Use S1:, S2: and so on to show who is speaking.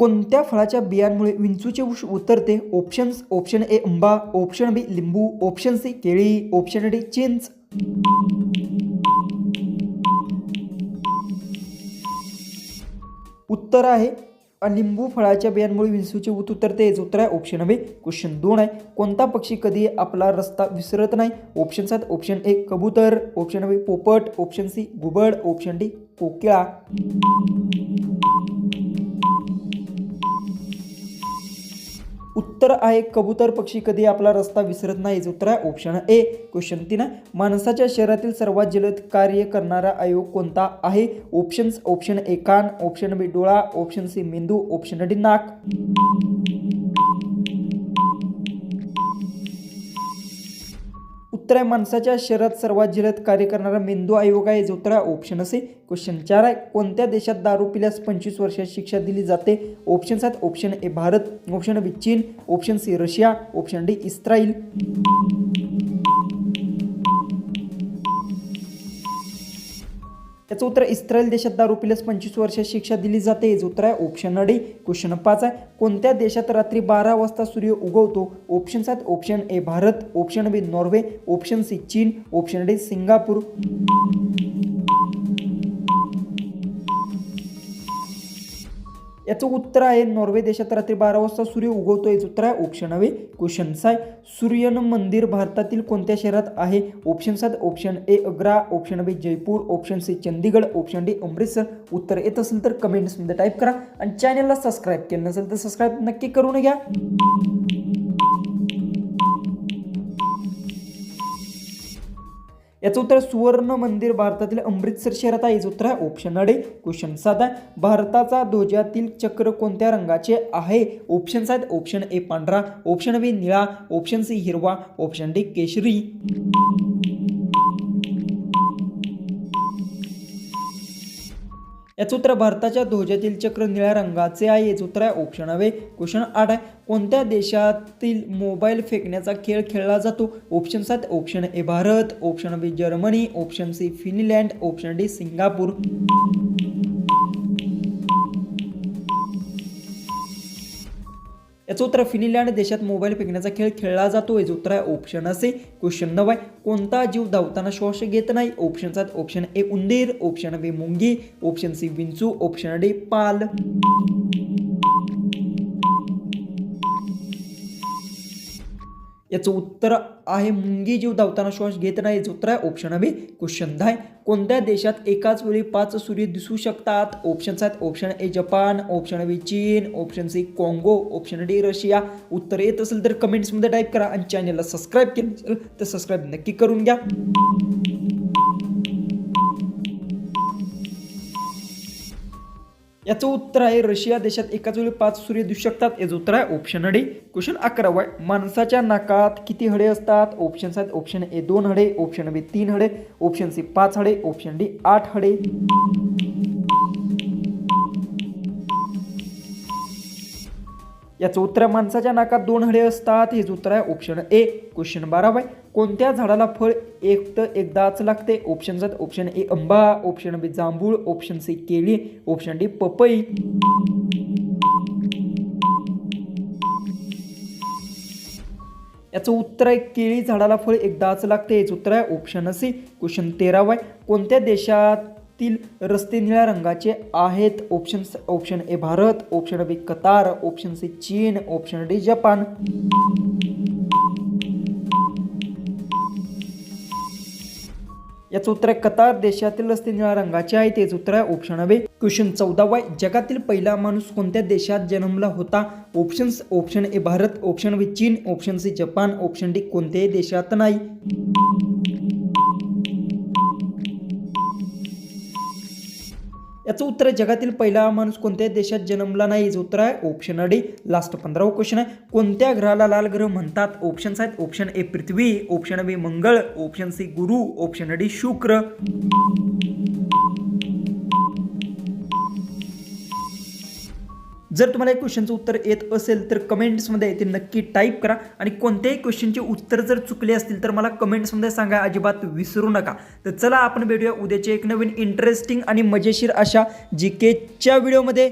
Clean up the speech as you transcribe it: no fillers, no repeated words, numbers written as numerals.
S1: कोणत्या फळाच्या बियांमुळे विंचूचे विष उतरते? ऑप्शन्स: ऑप्शन ए आंबा, ऑप्शन बी लिंबू, ऑप्शन सी केळी, ऑप्शन डी चिंच. उत्तर आहे लिंबू फळाच्या बियांमुळे विंचूचे ऊत उतरते. याचं उत्तर आहे ऑप्शन बी. क्वेश्चन 2 आहे, कोणता पक्षी कधी आपला रस्ता विसरत नाही? ऑप्शन 7: ऑप्शन ए कबूतर, ऑप्शन बी पोपट, ऑप्शन सी घुबड, ऑप्शन डी कोकिळा. उत्तर आहे कबूतर पक्षी कधी आपला रस्ता विसरत नाही. याचं उत्तर आहे ऑप्शन ए. क्वेश्चन 3 आहे, माणसाच्या शरीरातील सर्वात जलद कार्य करणारा अवयव कोणता आहे? ऑप्शन्स: ऑप्शन ए कान, ऑप्शन बी डोळा, ऑप्शन सी मेंदू, ऑप्शन डी नाक. उत्तर आहे माणसाच्या शरीरात सर्वात जलद कार्य करणारा मेंदू अवयव आहे. याचं उत्तर आहे ऑप्शन सी. क्वेश्चन 4 आहे, कोणत्या देशात दारू पिल्यास 25 वर्षाची शिक्षा दिली जाते? Option 7: option A Bharat, option B चीन, option C Russia, option D Israel. याचं उत्तर इस्रायल देशात दारू पिल्यास 25 वर्षाची शिक्षा दिली जाते. याचं उत्तर आहे ऑप्शन डी. क्वेश्चन 5 आहे, कोणत्या देशात रात्री 12 वाजता सूर्य उगवतो? Option 7: option A Bharat, option B Norway, option C चीन, ऑप्शन डी सिंगापूर. याचं उत्तर आहे नॉर्वे देशात रात्री 12 वाजता सूर्य उगवतो. याचं उत्तर आहे ऑप्शन बी. क्वेश्चन 6, सूर्यन मंदिर भारतातील कोणत्या शहरात आहे? Option 7: option A Agra, option B Jaipur, option C Chandigarh, option D Amritsar. उत्तर येत असेल तर कमेंट्समध्ये टाईप करा आणि चॅनलला सबस्क्राईब केलं नसेल तर सबस्क्राईब नक्की करून घ्या. याचं उत्तर सुवर्ण मंदिर भारतातील अमृतसर शहरात आहे. याचं उत्तर आहे ऑप्शन डी. क्वेश्चन 7 आहे, भारताचा ध्वजातील चक्र कोणत्या रंगाचे आहे? ऑप्शन 7: ऑप्शन ए पांढरा, ऑप्शन बी निळा, ऑप्शन सी हिरवा, ऑप्शन डी केशरी. याचं उत्तर भारताच्या ध्वजातील चक्र निळ्या रंगाचे आहे. याचं उत्तर आहे ऑप्शन बी. क्वेश्चन 8 आहे, कोणत्या देशातील मोबाईल फेकण्याचा खेळ खेळला जातो? Option 7: option A Bharat, option B Germany, option C Finland, option D Singapore. याचं उत्तर फिनलँड देशात मोबाईल फेकण्याचा खेळ खेळला जातो. याचं उत्तर आहे ऑप्शन सी. क्वेश्चन 9 आहे, कोणता जीव धावताना श्वास घेत नाही? ऑप्शन 7: ऑप्शन ए उंदीर, ऑप्शन बी मुंगी, ऑप्शन सी विंचू, ऑप्शन डी पाल. याचं उत्तर आहे मुंगी जीव धावताना श्वास घेत नाही. याचं उत्तर आहे ऑप्शन बी. क्वेश्चन 10, कोणत्या देशात एकाच वेळी 5 सूर्य दिसू शकतात? Option 7: option A Japan, option B चीन, option C Congo, option D Russia. उत्तर येत असेल तर कमेंट्समध्ये टाईप करा आणि चॅनलला सबस्क्राईब केलं नसेल तर सबस्क्राईब नक्की करून घ्या. याचं उत्तर आहे रशिया देशात एकाच वेळी 5 सूर्य दिसू शकतात. याचं उत्तर आहे ऑप्शन डी. क्वेश्चन 11 आहे, माणसाच्या नाकात किती हडे असतात? ऑप्शन 7: ऑप्शन ए 2 हडे, ऑप्शन बी 3 हडे, ऑप्शन सी 5 हडे, ऑप्शन डी 8 हडे. याचं उत्तर माणसाच्या नाकात 2 हडे असतात. हेच उत्तर आहे ऑप्शन ए. क्वेश्चन 12 आहे, कोणत्या झाडाला फळ एकदाच लागते? ऑप्शन 7: ऑप्शन ए आंबा, ऑप्शन बी जांभूळ, ऑप्शन सी केळी, ऑप्शन डी पपई. याचं उत्तर आहे केळी झाडाला फळ एकदाच लागते. याचं उत्तर आहे ऑप्शन सी. क्वेश्चन 13 आहे, कोणत्या देशातील रस्ते निळ्या रंगाचे आहेत? Option A Bharat, option B Qatar, option C चीन, ऑप्शन डी जपान. याचं उत्तर आहे कतार देशातील रस्ते निळ्या रंगाचे आहे. तेच उत्तर आहे ऑप्शन बी. क्वेश्चन 14 आहे, जगातील पहिला माणूस कोणत्या देशात जन्मला होता? Option A Bharat, option B चीन, option C Japan, option D कोणत्याही देशात नाही. याचं उत्तर आहे जगातील पहिला माणूस कोणत्याही देशात जन्मला नाही. याचं उत्तर आहे ऑप्शन डी. लास्ट 15वा क्वेश्चन आहे, कोणत्या ग्रहाला लाल ग्रह म्हणतात? ऑप्शन आहेत ऑप्शन ए पृथ्वी, ऑप्शन बी मंगळ, ऑप्शन सी गुरु, ऑप्शन डी शुक्र. जर तुम्हाला या क्वेश्चनचं उत्तर येत असेल तर कमेंट्समध्ये ते नक्की टाईप करा आणि कोणत्याही क्वेश्चनचे उत्तर जर चुकले असतील तर मला कमेंट्समध्ये सांगा, अजिबात विसरू नका. तर चला आपण भेटूया उद्याच्या एक नवीन इंटरेस्टिंग आणि मजेशीर अशा जीकेच्या व्हिडिओमध्ये.